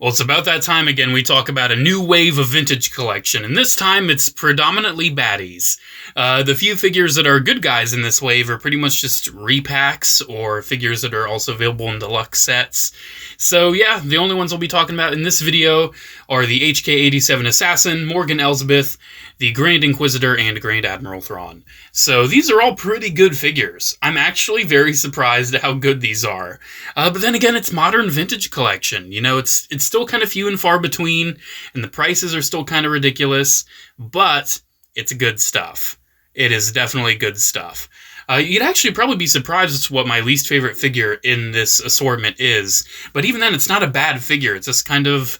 Well, it's about that time again. We talk about a new wave of vintage collection, and this time it's predominantly baddies. The few figures that are good guys in this wave are pretty much just repacks or figures that are also available in deluxe sets. So yeah, the only ones I'll be talking about in this video are the HK-87 Assassin, Morgan Elsebeth, the Grand Inquisitor, and Grand Admiral Thrawn. So these are all pretty good figures. I'm actually very surprised at how good these are. But then again, it's modern vintage collection. You know, it's still kind of few and far between, and the prices are still kind of ridiculous, but it's good stuff. It is definitely good stuff. You'd actually probably be surprised as to what my least favorite figure in this assortment is, but even then, it's not a bad figure. It's just kind of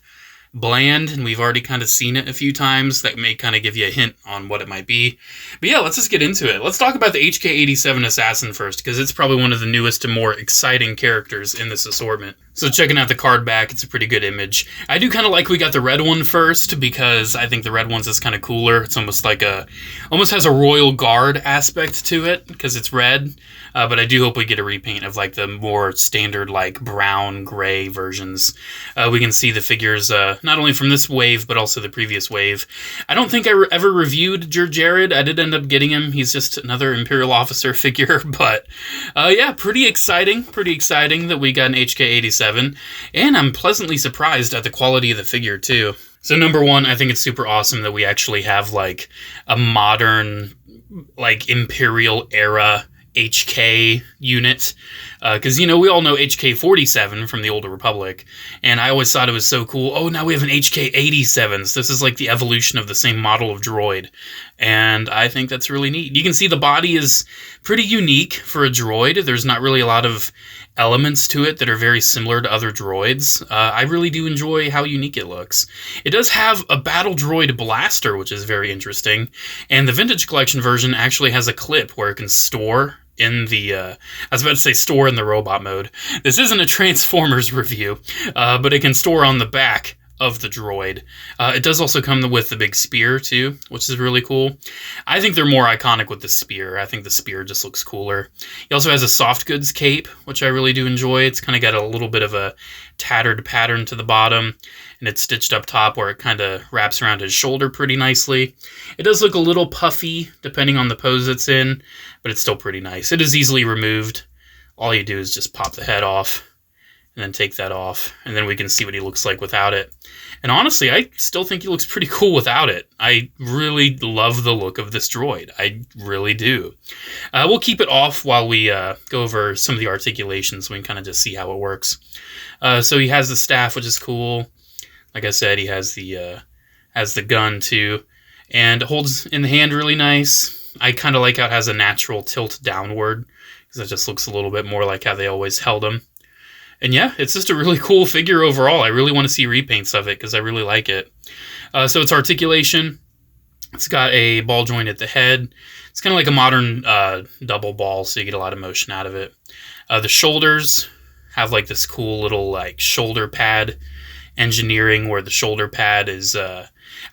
bland, and we've already kind of seen it a few times. That may kind of give you a hint on what it might be. But yeah, let's just get into it. Let's talk about the HK-87 Assassin first, because it's probably one of the newest and more exciting characters in this assortment. So checking out the card back, it's a pretty good image. I do kind of like we got the red one first, because I think the red one's is kind of cooler. It's almost like almost has a Royal Guard aspect to it, because it's red. But I do hope we get a repaint of like the more standard like brown, gray versions. We can see the figures not only from this wave, but also the previous wave. I don't think I ever reviewed Jared. I did end up getting him. He's just another Imperial officer figure. But yeah, pretty exciting that we got an HK-87. And I'm pleasantly surprised at the quality of the figure too. So number one, I think it's super awesome that we actually have like a modern, like Imperial era HK unit, because, you know, we all know HK-47 from the Older Republic, and I always thought it was so cool. Oh, now we have an HK-87, so this is like the evolution of the same model of droid, and I think that's really neat. You can see the body is pretty unique for a droid. There's not really a lot of elements to it that are very similar to other droids. I really do enjoy how unique it looks. It does have a battle droid blaster, which is very interesting, and the Vintage Collection version actually has a clip where it can store in the, I was about to say store in the robot mode. This isn't a Transformers review, but it can store on the back of the droid. It does also come with the big spear too, which is really cool. I think they're more iconic with the spear. I think the spear just looks cooler. He also has a soft goods cape, which I really do enjoy. It's kind of got a little bit of a tattered pattern to the bottom, and it's stitched up top where it kind of wraps around his shoulder pretty nicely. It does look a little puffy depending on the pose it's in, but it's still pretty nice. It is easily removed. All you do is just pop the head off and then take that off, and then we can see what he looks like without it. And honestly, I still think he looks pretty cool without it. I really love the look of this droid. I really do. We'll keep it off while we go over some of the articulations. We can kind of just see how it works. So he has the staff, which is cool. Like I said, he has the gun too, and holds in the hand really nice. I kind of like how it has a natural tilt downward, because it just looks a little bit more like how they always held him. And yeah, it's just a really cool figure overall. I really want to see repaints of it because I really like it. So it's articulation. It's got a ball joint at the head. It's kind of like a modern double ball, so you get a lot of motion out of it. The shoulders have like this cool little like shoulder pad engineering where the shoulder pad is...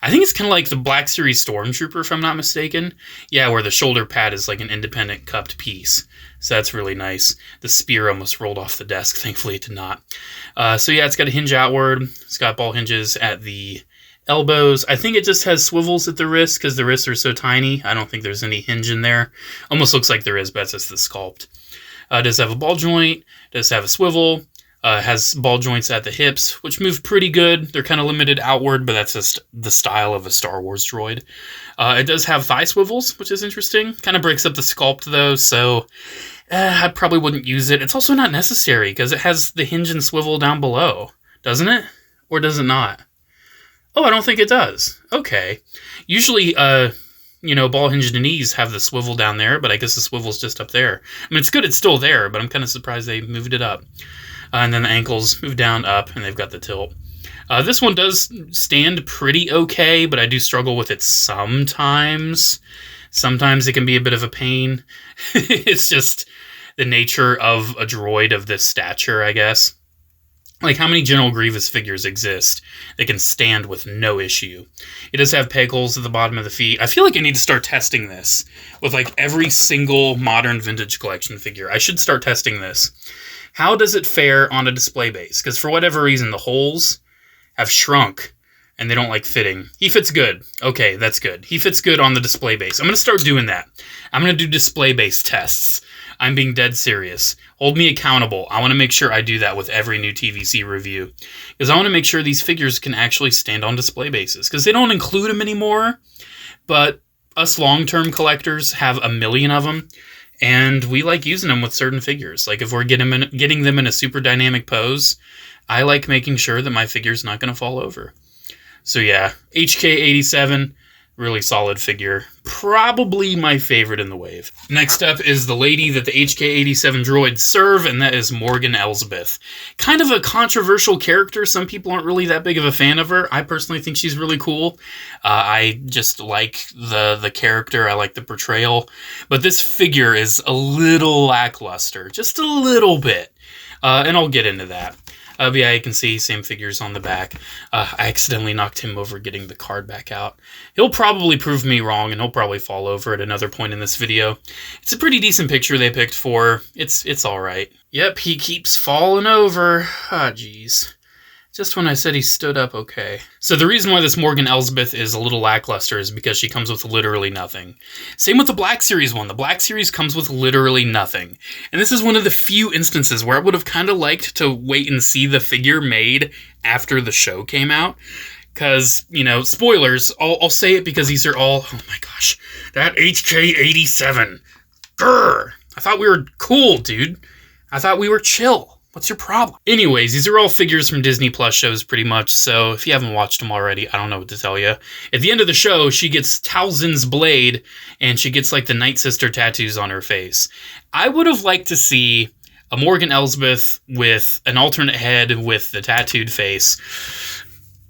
I think it's kind of like the Black Series Stormtrooper, if I'm not mistaken. Yeah, where the shoulder pad is like an independent cupped piece. So that's really nice. The spear almost rolled off the desk. Thankfully, it did not. So yeah, it's got a hinge outward. It's got ball hinges at the elbows. I think it just has swivels at the wrist because the wrists are so tiny. I don't think there's any hinge in there. Almost looks like there is, but that's just the sculpt. It does have a ball joint. It does have a swivel. Has ball joints at the hips, which move pretty good. They're kind of limited outward, but that's just the style of a Star Wars droid. It does have thigh swivels, which is interesting. Kind of breaks up the sculpt, though, so I probably wouldn't use it. It's also not necessary, because it has the hinge and swivel down below. Doesn't it? Or does it not? Oh, I don't think it does. Okay. Usually, ball hinged knees have the swivel down there, but I guess the swivel's just up there. I mean, it's good it's still there, but I'm kind of surprised they moved it up. And then the ankles move down, up, and they've got the tilt. This one does stand pretty okay, but I do struggle with it sometimes. Sometimes it can be a bit of a pain. It's just the nature of a droid of this stature, I guess. Like, how many General Grievous figures exist that can stand with no issue? It does have peg holes at the bottom of the feet. I feel like I need to start testing this with, like, every single modern Vintage Collection figure. I should start testing this. How does it fare on a display base? Because for whatever reason, the holes have shrunk, and they don't like fitting. He fits good. Okay, that's good. He fits good on the display base. I'm going to start doing that. I'm going to do display base tests. I'm being dead serious. Hold me accountable. I want to make sure I do that with every new TVC review. Because I want to make sure these figures can actually stand on display bases. Because they don't include them anymore. But us long-term collectors have a million of them. And we like using them with certain figures. Like if we're getting them in a super dynamic pose, I like making sure that my figure's not going to fall over. So yeah, HK-87, really solid figure. Probably my favorite in the wave. Next up is the lady that the HK-87 droids serve, and that is Morgan Elsebeth. Kind of a controversial character. Some people aren't really that big of a fan of her. I personally think she's really cool. I just like the character. I like the portrayal. But this figure is a little lackluster. Just a little bit. And I'll get into that. But yeah, you can see same figures on the back. I accidentally knocked him over getting the card back out. He'll probably prove me wrong, and he'll probably fall over at another point in this video. It's a pretty decent picture they picked for. It's alright. Yep, he keeps falling over. Ah, jeez. Just when I said he stood up okay. So the reason why this Morgan Elsebeth is a little lackluster is because she comes with literally nothing. Same with the Black Series one. The Black Series comes with literally nothing. And this is one of the few instances where I would have kind of liked to wait and see the figure made after the show came out. Because, you know, spoilers, I'll say it because these are all, oh my gosh, that HK-87. Grr! I thought we were cool, dude. I thought we were chill. What's your problem? Anyways, these are all figures from Disney Plus shows pretty much, so if you haven't watched them already, I don't know what to tell you. At the end of the show, she gets Talzin's blade, and she gets like the Night Sister tattoos on her face. I would have liked to see a Morgan Elsebeth with an alternate head with the tattooed face.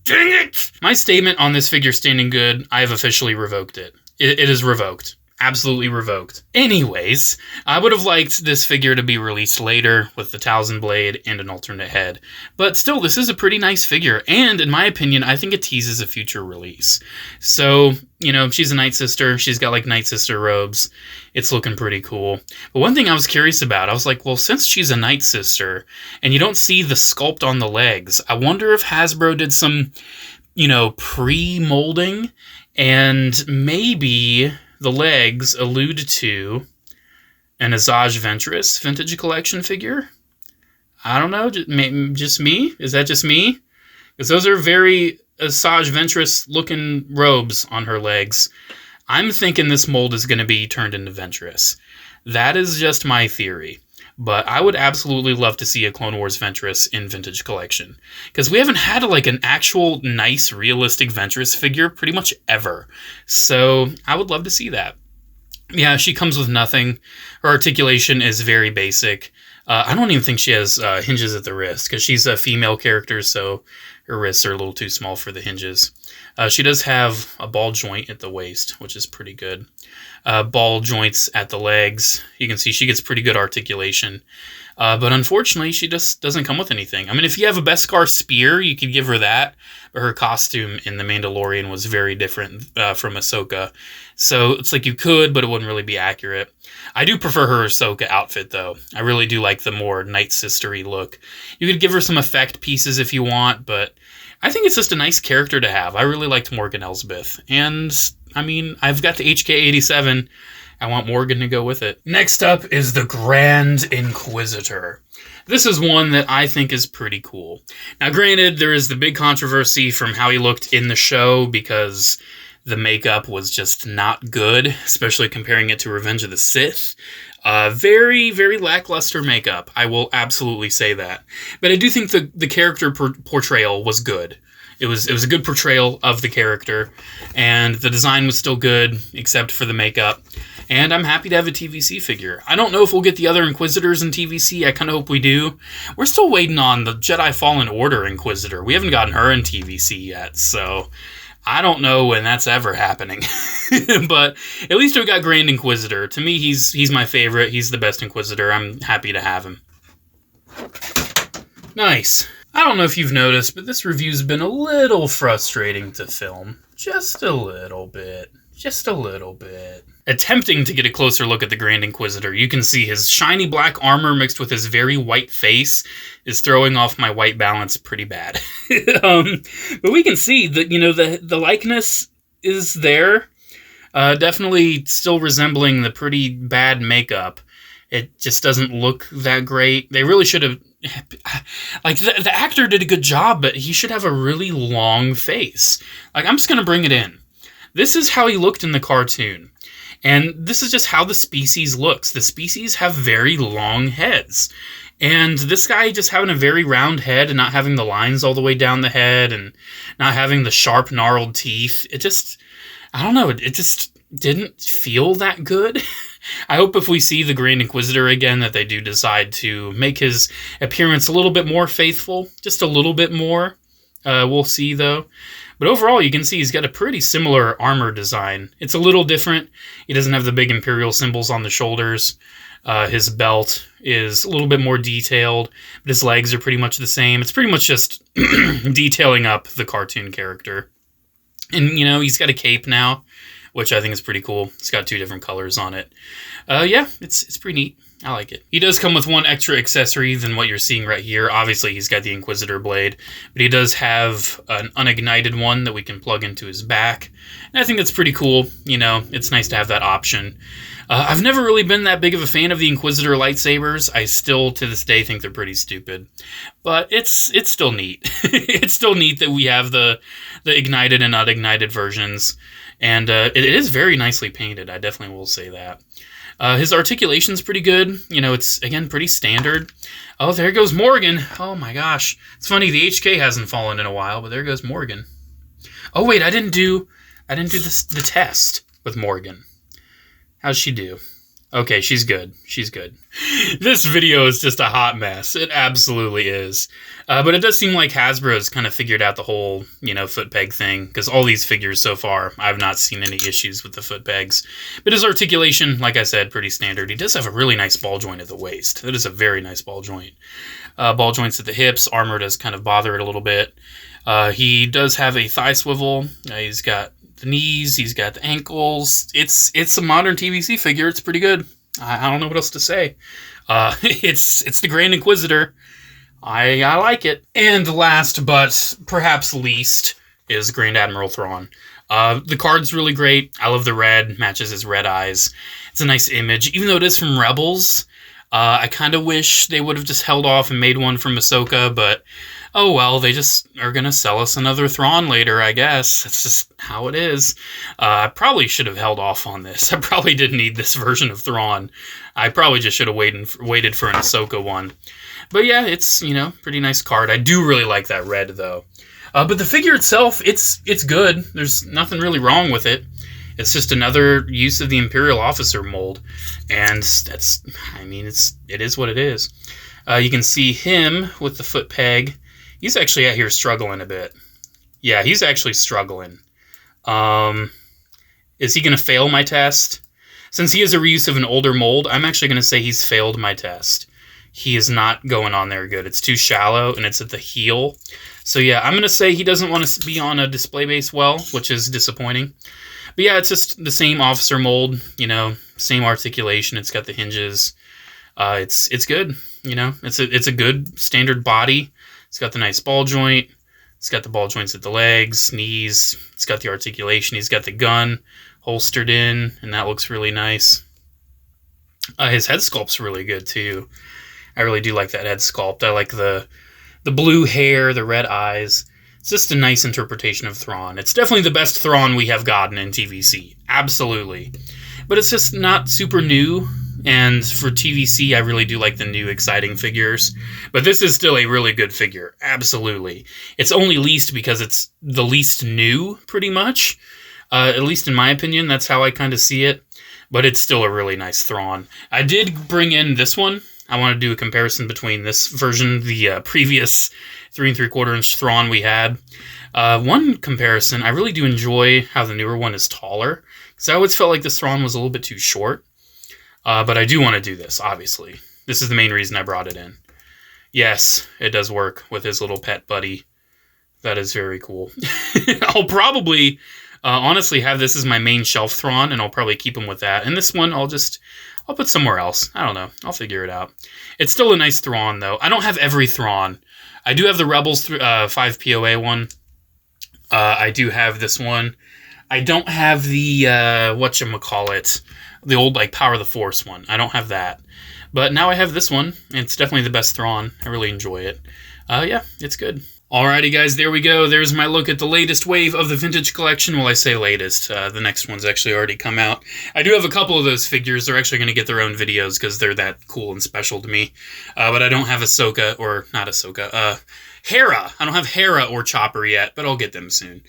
Dang it! My statement on this figure standing good, I have officially revoked it. It is revoked. Absolutely revoked. Anyways, I would have liked this figure to be released later with the Talzin blade and an alternate head. But still, this is a pretty nice figure, and in my opinion, I think it teases a future release. So, you know, she's a Night Sister. She's got like Night Sister robes. It's looking pretty cool. But one thing I was curious about, I was like, well, since she's a Night Sister, and you don't see the sculpt on the legs, I wonder if Hasbro did some, you know, pre-molding, and maybe the legs allude to an Asajj Ventress Vintage Collection figure. I don't know, just me? Is that just me? Because those are very Asajj Ventress looking robes on her legs. I'm thinking this mold is going to be turned into Ventress. That is just my theory. But I would absolutely love to see a Clone Wars Ventress in Vintage Collection. Because we haven't had like an actual nice, realistic Ventress figure pretty much ever. So I would love to see that. Yeah, she comes with nothing. Her articulation is very basic. I don't even think she has hinges at the wrist. Because she's a female character, so her wrists are a little too small for the hinges. She does have a ball joint at the waist, which is pretty good. Ball joints at the legs. You can see she gets pretty good articulation. But unfortunately, she just doesn't come with anything. I mean, if you have a Beskar spear, you could give her that. But her costume in The Mandalorian was very different from Ahsoka. So it's like you could, but it wouldn't really be accurate. I do prefer her Ahsoka outfit, though. I really do like the more Night Sister-y look. You could give her some effect pieces if you want, but I think it's just a nice character to have. I really liked Morgan Elsebeth. And, I mean, I've got the HK-87. I want Morgan to go with it. Next up is the Grand Inquisitor. This is one that I think is pretty cool. Now, granted, there is the big controversy from how he looked in the show because the makeup was just not good, especially comparing it to Revenge of the Sith. Very, very lackluster makeup. I will absolutely say that. But I do think the character portrayal was good. It was a good portrayal of the character, and the design was still good, except for the makeup. And I'm happy to have a TVC figure. I don't know if we'll get the other Inquisitors in TVC. I kind of hope we do. We're still waiting on the Jedi Fallen Order Inquisitor. We haven't gotten her in TVC yet, so I don't know when that's ever happening. But at least we got Grand Inquisitor. To me, he's my favorite. He's the best Inquisitor. I'm happy to have him. Nice. I don't know if you've noticed, but this review's been a little frustrating to film. Just a little bit. Just a little bit. attempting to get a closer look at the Grand Inquisitor, you can see his shiny black armor mixed with his very white face is throwing off my white balance pretty bad. But we can see that, you know, the likeness is there. Definitely still resembling the pretty bad makeup. It just doesn't look that great. They really should have... Like, the actor did a good job, but he should have a really long face. Like, I'm just going to bring it in. This is how he looked in the cartoon. And this is just how the species looks. The species have very long heads. And this guy just having a very round head and not having the lines all the way down the head and not having the sharp, gnarled teeth. It just... I don't know. It just didn't feel that good. I hope if we see the Grand Inquisitor again that they do decide to make his appearance a little bit more faithful. Just a little bit more. We'll see, though. But overall, you can see he's got a pretty similar armor design. It's a little different. He doesn't have the big Imperial symbols on the shoulders. His belt is a little bit more detailed, but his legs are pretty much the same. It's pretty much just detailing up the cartoon character. And, you know, he's got a cape now, which I think is pretty cool. It's got 2 different colors on it. Yeah, it's pretty neat. I like it. He does come with 1 extra accessory than what you're seeing right here. Obviously, he's got the Inquisitor blade, but he does have an unignited one that we can plug into his back. And I think that's pretty cool. You know, it's nice to have that option. I've never really been that big of a fan of the Inquisitor lightsabers. I still, to this day, think they're pretty stupid. But it's still neat. It's still neat that we have the ignited and unignited versions. And it is very nicely painted. I definitely will say that. His articulation's pretty good. You know, it's, again, pretty standard. Oh, there goes Morgan. Oh, my gosh. It's funny, the HK hasn't fallen in a while, but there goes Morgan. Oh, wait, I didn't do the test with Morgan. How's she do? Okay, she's good. She's good. This video is just a hot mess. It absolutely is. But it does seem like Hasbro's kind of figured out the whole, you know, foot peg thing. Because all these figures so far, I've not seen any issues with the foot pegs. But his articulation, like I said, pretty standard. He does have a really nice ball joint at the waist. That is a very nice ball joint. Ball joints at the hips. Armor does kind of bother it a little bit. He does have a thigh swivel. He's got the knees, he's got the ankles. It's a modern TVC figure. It's pretty good. I don't know what else to say. It's the Grand Inquisitor. I like it. And last but perhaps least is Grand Admiral Thrawn. The card's really great. I love the red. Matches his red eyes. It's a nice image. Even though it is from Rebels, I kind of wish they would have just held off and made one from Ahsoka, but oh well, they just are going to sell us another Thrawn later, I guess. That's just how it is. I probably should have held off on this. I probably didn't need this version of Thrawn. I probably just should have waited for an Ahsoka one. But yeah, it's, you know, pretty nice card. I do really like that red, though. But the figure itself, it's good. There's nothing really wrong with it. It's just another use of the Imperial officer mold. And that's, I mean, it is what it is. You can see him with the foot peg. He's actually out here struggling a bit. Yeah, he's actually struggling. Is he going to fail my test? Since he is a reuse of an older mold, I'm actually going to say he's failed my test. He is not going on there good. It's too shallow, and it's at the heel. So yeah, I'm going to say he doesn't want to be on a display base well, which is disappointing. But yeah, it's just the same officer mold, you know, same articulation. It's got the hinges. It's good, you know. It's a good standard body. It's got the nice ball joint. It's got the ball joints at the legs, knees. It's got the articulation. He's got the gun holstered in, and that looks really nice. His head sculpt's really good, too. I really do like that head sculpt. I like the blue hair, the red eyes. It's just a nice interpretation of Thrawn. It's definitely the best Thrawn we have gotten in TVC. Absolutely. But it's just not super new. And for TVC, I really do like the new exciting figures. But this is still a really good figure. Absolutely. It's only least because it's the least new, pretty much. At least in my opinion, that's how I kind of see it. But it's still a really nice Thrawn. I did bring in this one. I want to do a comparison between this version, the previous 3 3/4 inch Thrawn we had. One comparison, I really do enjoy how the newer one is taller. Because I always felt like this Thrawn was a little bit too short. But I do want to do this, obviously. This is the main reason I brought it in. Yes, it does work with his little pet buddy. That is very cool. I'll probably Honestly, have this as my main shelf Thrawn, and I'll probably keep him with that. And this one, I'll put somewhere else. I don't know. I'll figure it out. It's still a nice Thrawn, though. I don't have every Thrawn. I do have the Rebels 5 POA one. I do have this one. I don't have the, whatchamacallit, the old, like, Power of the Force one. I don't have that. But now I have this one. It's definitely the best Thrawn. I really enjoy it. Yeah, it's good. Alrighty, guys, there we go. There's my look at the latest wave of the vintage collection. Well, I say latest. The next one's actually already come out. I do have a couple of those figures. They're actually going to get their own videos because they're that cool and special to me. But I don't have Ahsoka, or not Ahsoka, Hera. I don't have Hera or Chopper yet, but I'll get them soon.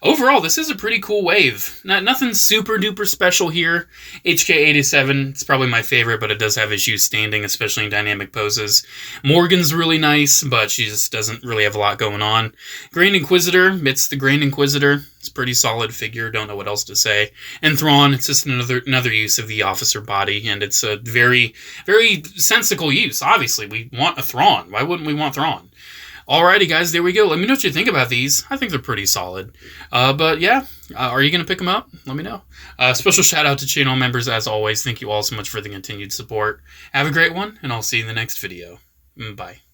Overall, this is a pretty cool wave. Nothing super duper special here. HK-87, it's probably my favorite, but it does have issues standing, especially in dynamic poses. Morgan's really nice, but she just doesn't really have a lot going on. Grand Inquisitor, it's the Grand Inquisitor. It's a pretty solid figure, don't know what else to say. And Thrawn, it's just another use of the officer body, and it's a very, very sensical use. Obviously, we want a Thrawn. Why wouldn't we want Thrawn? Alrighty, guys, there we go. Let me know what you think about these. I think they're pretty solid. But yeah, are you going to pick them up? Let me know. Special shout out to channel members, as always. Thank you all so much for the continued support. Have a great one, and I'll see you in the next video. Bye.